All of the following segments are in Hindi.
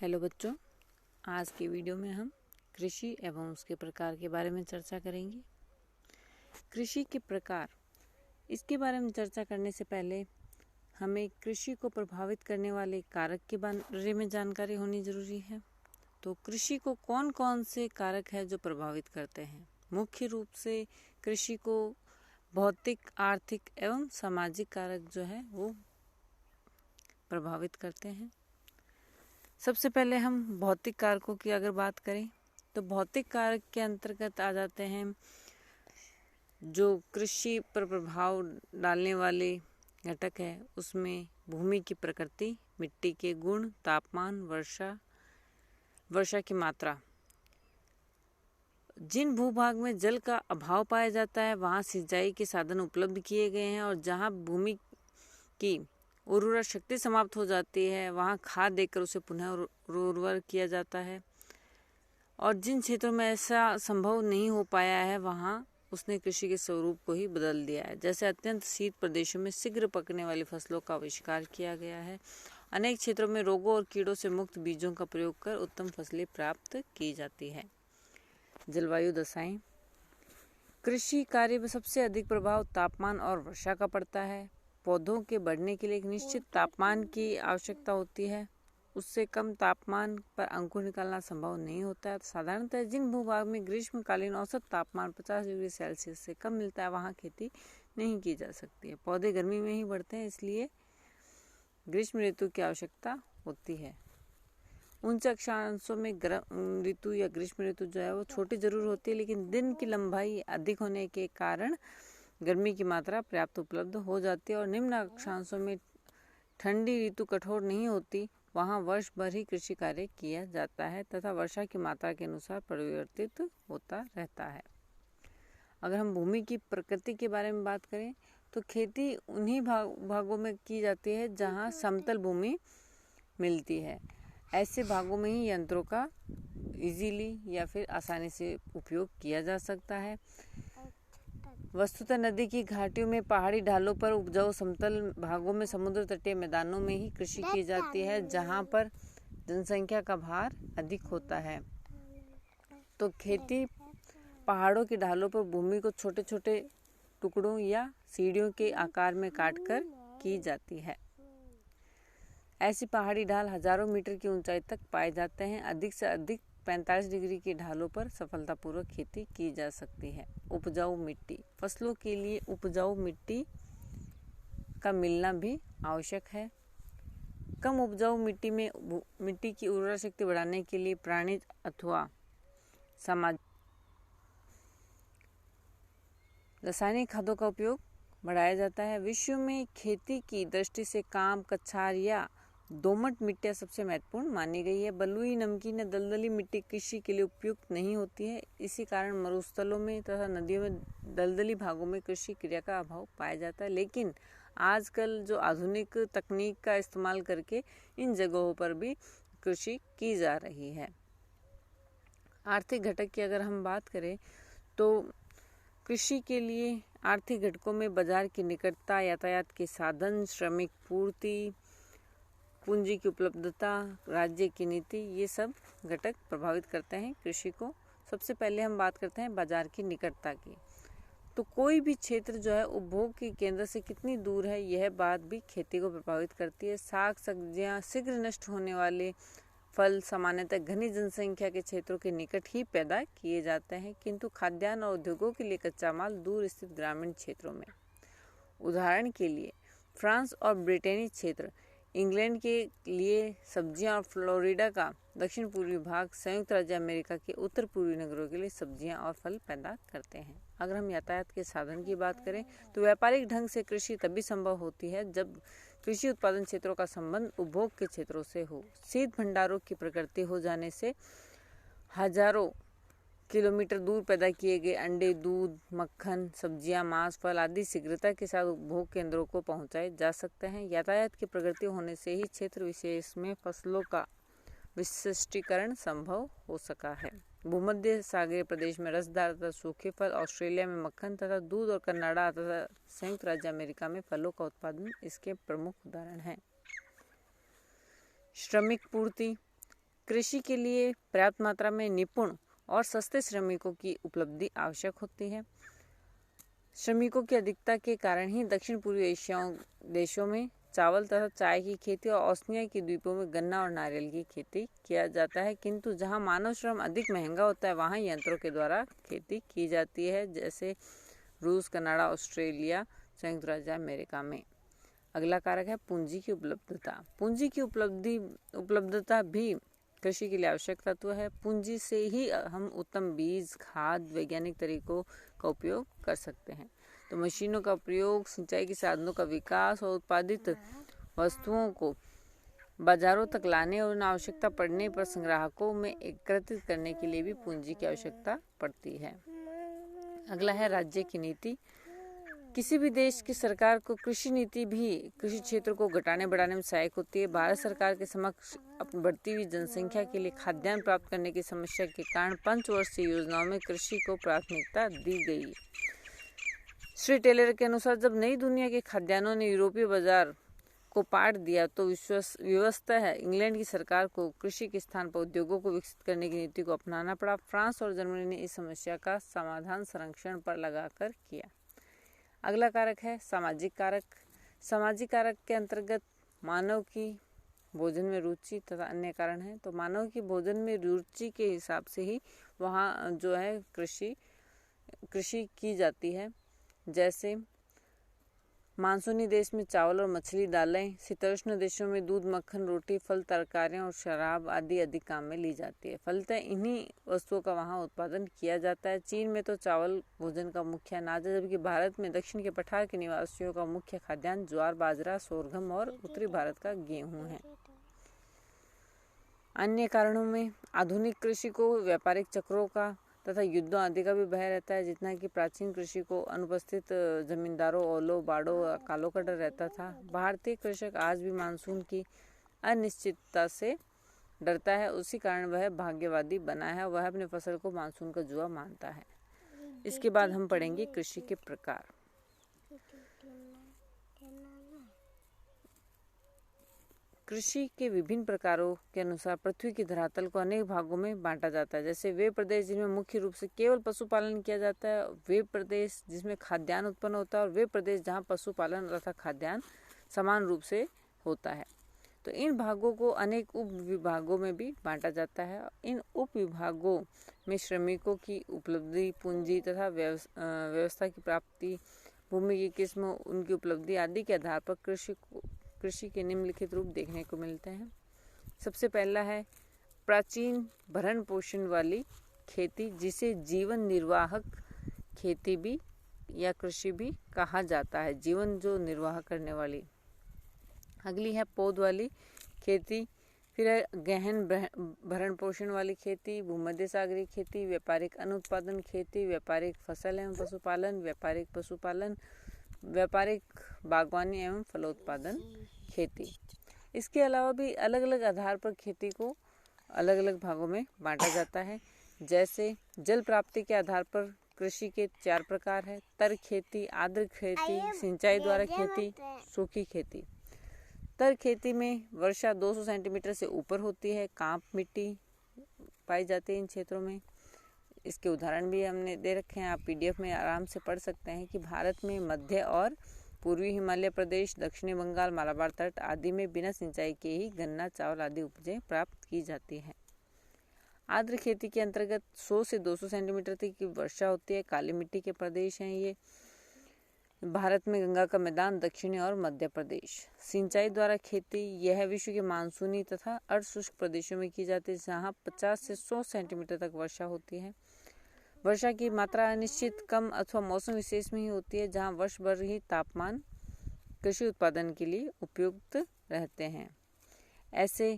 हेलो बच्चों, आज की वीडियो में हम कृषि एवं उसके प्रकार के बारे में चर्चा करेंगे। कृषि के प्रकार, इसके बारे में चर्चा करने से पहले हमें कृषि को प्रभावित करने वाले कारक के बारे में जानकारी होनी जरूरी है। तो कृषि को कौन कौन से कारक है जो प्रभावित करते हैं? मुख्य रूप से कृषि को भौतिक, आर्थिक एवं सामाजिक कारक जो है वो प्रभावित करते हैं। सबसे पहले हम भौतिक कारकों की अगर बात करें तो भौतिक कारक के अंतर्गत आ जाते हैं जो कृषि पर प्रभाव डालने वाले घटक है। उसमें भूमि की प्रकृति, मिट्टी के गुण, तापमान, वर्षा की मात्रा। जिन भूभाग में जल का अभाव पाया जाता है वहाँ सिंचाई के साधन उपलब्ध किए गए हैं, और जहाँ भूमि की उर्वरा शक्ति समाप्त हो जाती है वहाँ खाद देकर उसे पुनः उर्वर किया जाता है। और जिन क्षेत्रों में ऐसा संभव नहीं हो पाया है वहाँ उसने कृषि के स्वरूप को ही बदल दिया है। जैसे अत्यंत शीत प्रदेशों में शीघ्र पकने वाली फसलों का आविष्कार किया गया है। अनेक क्षेत्रों में रोगों और कीड़ों से मुक्त बीजों का प्रयोग कर उत्तम फसलें प्राप्त की जाती है। जलवायु दशाएं, कृषि कार्य में सबसे अधिक प्रभाव तापमान और वर्षा का पड़ता है। पौधों के बढ़ने के लिए एक निश्चित तापमान की आवश्यकता होती है, उससे कम तापमान पर अंकुर निकालना संभव नहीं होता है। साधारणतः जिन भूभाग में ग्रीष्मकालीन औसत तापमान 50 डिग्री सेल्सियस से कम मिलता है वहाँ खेती नहीं की जा सकती है। पौधे गर्मी में ही बढ़ते हैं, इसलिए ग्रीष्म ऋतु की आवश्यकता होती है। ऊंचे अक्षांशों में गर्म ऋतु या ग्रीष्म ऋतु जो है वो छोटी जरूर होती है, लेकिन दिन की लंबाई अधिक होने के कारण गर्मी की मात्रा पर्याप्त उपलब्ध हो जाती है। और निम्न अक्षांशों में ठंडी ऋतु कठोर नहीं होती, वहाँ वर्ष भर ही कृषि कार्य किया जाता है तथा वर्षा की मात्रा के अनुसार परिवर्तित होता रहता है। अगर हम भूमि की प्रकृति के बारे में बात करें तो खेती उन्हीं भागों में की जाती है जहाँ समतल भूमि मिलती है। ऐसे भागों में ही यंत्रों का इजीली या फिर आसानी से उपयोग किया जा सकता है। वस्तुतः नदी की घाटियों में, पहाड़ी ढालों पर, उपजाऊ समतल भागों में, समुद्र तटीय मैदानों में ही कृषि की जाती है जहाँ पर जनसंख्या का भार अधिक होता है। तो खेती पहाड़ों की ढालों पर भूमि को छोटे छोटे टुकड़ों या सीढ़ियों के आकार में काटकर की जाती है। ऐसी पहाड़ी ढाल हजारों मीटर की ऊंचाई तक पाए जाते हैं। अधिक से अधिक 45 डिग्री की ढालों पर सफलतापूर्वक खेती की जा सकती है। उपजाऊ मिट्टी, फसलों के लिए उपजाऊ मिट्टी का मिलना भी आवश्यक है। कम उपजाऊ मिट्टी में मिट्टी की उर्वरा शक्ति बढ़ाने के लिए प्राणी अथवा रासायनिक खादों का उपयोग बढ़ाया जाता है। विश्व में खेती की दृष्टि से काम, कछार या दोमट मिट्टियाँ सबसे महत्वपूर्ण मानी गई है। बलुई, नमकीन या दलदली मिट्टी कृषि के लिए उपयुक्त नहीं होती है। इसी कारण मरुस्थलों में तथा नदियों में दलदली भागों में कृषि क्रिया का अभाव पाया जाता है। लेकिन आजकल जो आधुनिक तकनीक का इस्तेमाल करके इन जगहों पर भी कृषि की जा रही है। आर्थिक घटक की अगर हम बात करें तो कृषि के लिए आर्थिक घटकों में बाजार की निकटता, यातायात के साधन, श्रमिक पूर्ति, पूंजी की उपलब्धता, राज्य की नीति, ये सब घटक प्रभावित करते हैं कृषि को। सबसे पहले हम बात करते हैं बाजार की निकटता की। तो कोई भी क्षेत्र जो है उपभोग के केंद्र से कितनी दूर है, यह बात भी खेती को प्रभावित करती है। साग सब्जियां, शीघ्र नष्ट होने वाले फल सामान्यतः घनी जनसंख्या के क्षेत्रों के निकट ही पैदा किए जाते हैं, किंतु खाद्यान्न और उद्योगों के लिए कच्चा माल दूर स्थित ग्रामीण क्षेत्रों में। उदाहरण के लिए फ्रांस और ब्रिटेनी क्षेत्र, इंग्लैंड के लिए सब्जियां और फ्लोरिडा का दक्षिण पूर्वी भाग संयुक्त राज्य अमेरिका के उत्तर पूर्वी नगरों के लिए सब्जियां और फल पैदा करते हैं। अगर हम यातायात के साधन की बात करें तो व्यापारिक ढंग से कृषि तभी संभव होती है जब कृषि उत्पादन क्षेत्रों का संबंध उपभोग के क्षेत्रों से हो। शीत भंडारों की प्रकृति हो जाने से हजारों किलोमीटर दूर पैदा किए गए अंडे, दूध, मक्खन, सब्जियां, मांस, फल आदि शीघ्रता के साथ उपभोग केंद्रों को पहुंचाए जा सकते हैं। यातायात की प्रगति होने से ही क्षेत्र विशेष में फसलों का विशिष्टीकरण संभव हो सका है। भूमध्य सागरीय प्रदेश में रसदार तथा सूखे फल, ऑस्ट्रेलिया में मक्खन तथा दूध और कनाडा तथा संयुक्त राज्य अमेरिका में फलों का उत्पादन इसके प्रमुख उदाहरण हैं। श्रमिक पूर्ति, कृषि के लिए पर्याप्त मात्रा में निपुण और सस्ते श्रमिकों की उपलब्धि आवश्यक होती है। श्रमिकों की अधिकता के कारण ही दक्षिण पूर्वी एशिया देशों में चावल तथा चाय की खेती और ओशनिया के द्वीपों में गन्ना और नारियल की खेती किया जाता है, किंतु जहां मानव श्रम अधिक महंगा होता है वहां यंत्रों के द्वारा खेती की जाती है, जैसे रूस, कनाडा, ऑस्ट्रेलिया, संयुक्त राज्य अमेरिका में। अगला कारक है पूंजी की उपलब्धता। पूंजी की उपलब्धता भी कृषि के लिए आवश्यक तत्व है। पूंजी से ही हम उत्तम बीज, खाद, वैज्ञानिक तरीकों का उपयोग कर सकते हैं। तो मशीनों का प्रयोग, सिंचाई के साधनों का विकास और उत्पादित वस्तुओं को बाजारों तक लाने और उन आवश्यकता पड़ने पर संग्राहकों में एकत्रित करने के लिए भी पूंजी की आवश्यकता पड़ती है। अगला है राज्य की नीति। किसी भी देश की सरकार को कृषि नीति भी कृषि क्षेत्र को घटाने बढ़ाने में सहायक होती है। भारत सरकार के समक्ष अपनी बढ़ती हुई जनसंख्या के लिए खाद्यान्न प्राप्त करने की समस्या के कारण पंचवर्षीय योजनाओं में कृषि को प्राथमिकता दी गई। श्री टेलर के अनुसार जब नई दुनिया के खाद्यान्नों ने यूरोपीय बाजार को पाट दिया तो व्यवस्था है इंग्लैंड की सरकार को कृषि के स्थान पर उद्योगों को विकसित करने की नीति को अपनाना पड़ा। फ्रांस और जर्मनी ने इस समस्या का समाधान संरक्षण पर लगाकर किया। अगला कारक है सामाजिक कारक। सामाजिक कारक के अंतर्गत मानव की भोजन में रुचि तथा अन्य कारण है। तो मानव की भोजन में रुचि के हिसाब से ही वहाँ जो है कृषि की जाती है। जैसे मानसूनी देश में चावल और मछली, दालें, शीतोष्ण देशों में दूध, मक्खन, रोटी, फल, तरकारियां और शराब आदि अधिक काम में ली जाती है। फलतः इन्हीं वस्तुओं का वहाँ उत्पादन किया जाता है। चीन में तो चावल भोजन का मुख्य अनाज है, जबकि भारत में दक्षिण के पठार के निवासियों का मुख्य खाद्यान्न ज्वार, बाजरा, सोरगम और उत्तरी भारत का गेहूं है। अन्य कारणों में आधुनिक कृषि को व्यापारिक चक्रों का तथा युद्धों आदि का भी भय रहता है, जितना कि प्राचीन कृषि को अनुपस्थित जमींदारों, ओलों, बाड़ों, अकालों का डर रहता था। भारतीय कृषक आज भी मानसून की अनिश्चितता से डरता है, उसी कारण वह भाग्यवादी बना है। वह अपनी फसल को मानसून का जुआ मानता है। इसके बाद हम पढ़ेंगे कृषि के प्रकार। कृषि के विभिन्न प्रकारों के अनुसार पृथ्वी की धरातल को अनेक भागों में बांटा जाता है। जैसे वे प्रदेश जिनमें मुख्य रूप से केवल पशुपालन किया जाता है, वे प्रदेश जिसमें खाद्यान्न उत्पन्न होता है, और वे प्रदेश जहां पशुपालन तथा खाद्यान्न समान रूप से होता है। तो इन भागों को अनेक उप विभागों में भी बांटा जाता है। इन उप विभागों में श्रमिकों की उपलब्धि, पूंजी तथा व्यवस्था की प्राप्ति, भूमि की किस्म, उनकी उपलब्धि आदि के आधार पर कृषि के निम्नलिखित रूप देखने को मिलते हैं। सबसे पहला है प्राचीन भरण पोषण वाली खेती, जिसे जीवन निर्वाहक खेती भी या कृषि भी कहा जाता है, जीवन जो निर्वाह करने वाली। अगली है पौध वाली खेती, फिर है गहन भरण पोषण वाली खेती, भूमध्य सागरीय खेती, व्यापारिक अनुत्पादन खेती, व्यापारिक फसल एवं पशुपालन, व्यापारिक पशुपालन, व्यापारिक बागवानी एवं फलोत्पादन खेती। इसके अलावा भी अलग अलग आधार पर खेती को अलग अलग भागों में बांटा जाता है। जैसे जल प्राप्ति के आधार पर कृषि के 4 प्रकार है: तर खेती, आर्द्र खेती, सिंचाई द्वारा खेती, सूखी खेती। तर खेती में वर्षा 200 सेंटीमीटर से ऊपर होती है, कांप मिट्टी पाई जाती है इन क्षेत्रों में। इसके उदाहरण भी हमने दे रखे हैं, आप पीडीएफ में आराम से पढ़ सकते हैं कि भारत में मध्य और पूर्वी हिमालय प्रदेश, दक्षिणी बंगाल, मालाबार तट आदि में बिना सिंचाई के ही गन्ना, चावल आदि उपजें प्राप्त की जाती है। आर्द्र खेती के अंतर्गत 100 से 200 सेंटीमीटर तक की वर्षा होती है। काली मिट्टी के प्रदेश हैं ये। भारत में गंगा का मैदान, दक्षिणी और मध्य प्रदेश। सिंचाई द्वारा खेती यह विश्व के मानसूनी तथा अर्धशुष्क प्रदेशों में की जाती है, जहाँ 50 से 100 सेंटीमीटर तक वर्षा होती है। वर्षा की मात्रा अनिश्चित, कम अथवा मौसम विशेष में ही होती है, जहाँ वर्ष भर ही तापमान कृषि उत्पादन के लिए उपयुक्त रहते हैं। ऐसे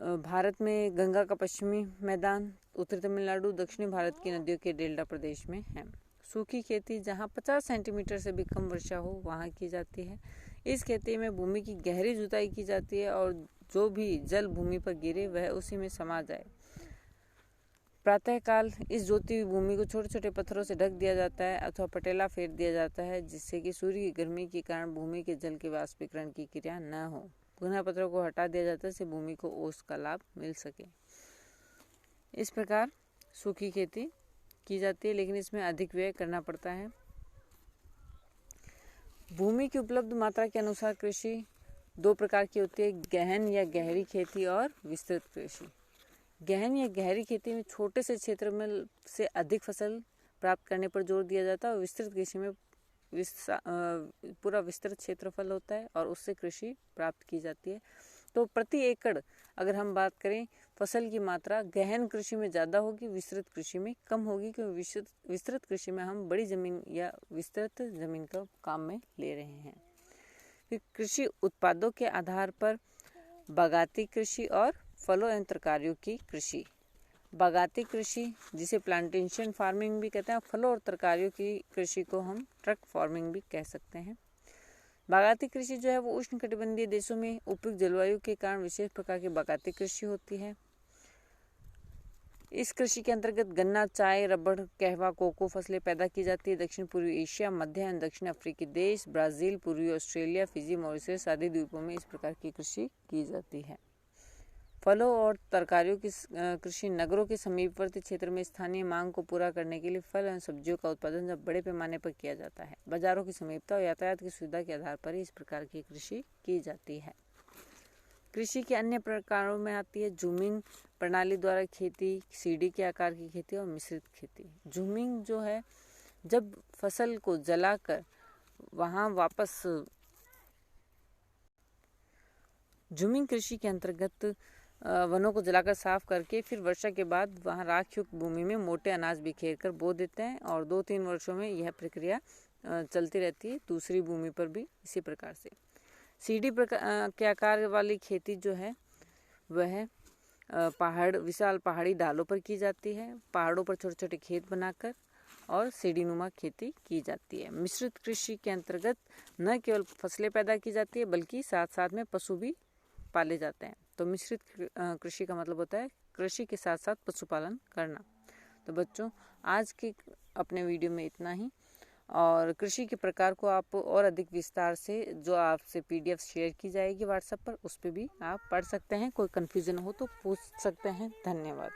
भारत में गंगा का पश्चिमी मैदान उत्तरी तमिलनाडु, दक्षिणी भारत की नदियों के डेल्टा प्रदेश में है। सूखी खेती जहाँ 50 सेंटीमीटर से भी कम वर्षा हो वहाँ की जाती है। इस खेती में भूमि की गहरी जुताई की जाती है और जो भी जल भूमि पर गिरे वह उसी में समा जाए। प्रातःकाल इस जोती हुई भूमि को छोटे छोटे पत्थरों से ढक दिया जाता है अथवा पटेला फेर दिया जाता है, जिससे कि सूर्य की गर्मी के कारण भूमि के जल के वाष्पीकरण की क्रिया न हो। घुना पत्थरों को हटा दिया जाता है जिससे भूमि को ओस का लाभ मिल सके। इस प्रकार सूखी खेती की जाती है, लेकिन इसमें अधिक व्यय करना पड़ता है। भूमि की उपलब्ध मात्रा के अनुसार कृषि 2 प्रकार की होती है, गहन या गहरी खेती और विस्तृत कृषि। गहन या गहरी खेती में छोटे से क्षेत्र में से अधिक फसल प्राप्त करने पर जोर दिया जाता है और विस्तृत कृषि में पूरा विस्तृत क्षेत्रफल होता है और उससे कृषि प्राप्त की जाती है। तो प्रति एकड़ अगर हम बात करें, फसल की मात्रा गहन कृषि में ज़्यादा होगी, विस्तृत कृषि में कम होगी, क्योंकि विस्तृत कृषि में हम बड़ी ज़मीन या विस्तृत ज़मीन का काम में ले रहे हैं। फिर कृषि उत्पादों के आधार पर बागाती कृषि और फलों एवं तरकारियों की कृषि। बागाती कृषि जिसे प्लांटेशन फार्मिंग भी कहते हैं, फलों और तरकारियों की कृषि को हम ट्रक फार्मिंग भी कह सकते हैं। बागाती कृषि जो है वो उष्णकटिबंधीय देशों में उपयुक्त जलवायु के कारण विशेष प्रकार की बागाती कृषि होती है। इस कृषि के अंतर्गत गन्ना, चाय, रबड़, कहवा, कोको फसलें पैदा की जाती है। दक्षिण पूर्वी एशिया, मध्य एवं दक्षिण अफ्रीकी देश, ब्राज़ील, पूर्वी ऑस्ट्रेलिया, फिजी, मॉरिशस आदि द्वीपों में इस प्रकार की कृषि की जाती है। फलों और तरकारियों की कृषि नगरों के समीपवर्ती क्षेत्र में स्थानीय मांग को पूरा करने के लिए फल एवं सब्जियों का उत्पादन जब बड़े पैमाने पर किया जाता है। बाजारों की समीपता और यातायात की सुविधा के आधार पर इस प्रकार की कृषि की जाती है। कृषि के अन्य प्रकारों में आती है जूमिंग प्रणाली द्वारा खेती, सीढ़ी के आकार की खेती और मिश्रित खेती। जूमिंग जो है, जब फसल को जलाकर वहाँ वापस जूमिंग कृषि के अंतर्गत वनों को जलाकर साफ करके फिर वर्षा के बाद वहाँ राखयुक्त भूमि में मोटे अनाज बिखेर कर बो देते हैं और 2-3 वर्षों में यह प्रक्रिया चलती रहती है, दूसरी भूमि पर भी इसी प्रकार से। सीढ़ी के आकार वाली खेती जो है वह विशाल पहाड़ी ढालों पर की जाती है। पहाड़ों पर छोटे छोटे खेत बनाकर और सीढ़ीनुमा खेती की जाती है। मिश्रित कृषि के अंतर्गत न केवल फसलें पैदा की जाती है बल्कि साथ साथ में पशु भी पाले जाते हैं। तो मिश्रित कृषि का मतलब होता है कृषि के साथ साथ पशुपालन करना। तो बच्चों, आज के अपने वीडियो में इतना ही, और कृषि के प्रकार को आप और अधिक विस्तार से जो आपसे PDF शेयर की जाएगी व्हाट्सएप पर, उस पर भी आप पढ़ सकते हैं। कोई कन्फ्यूजन हो तो पूछ सकते हैं। धन्यवाद।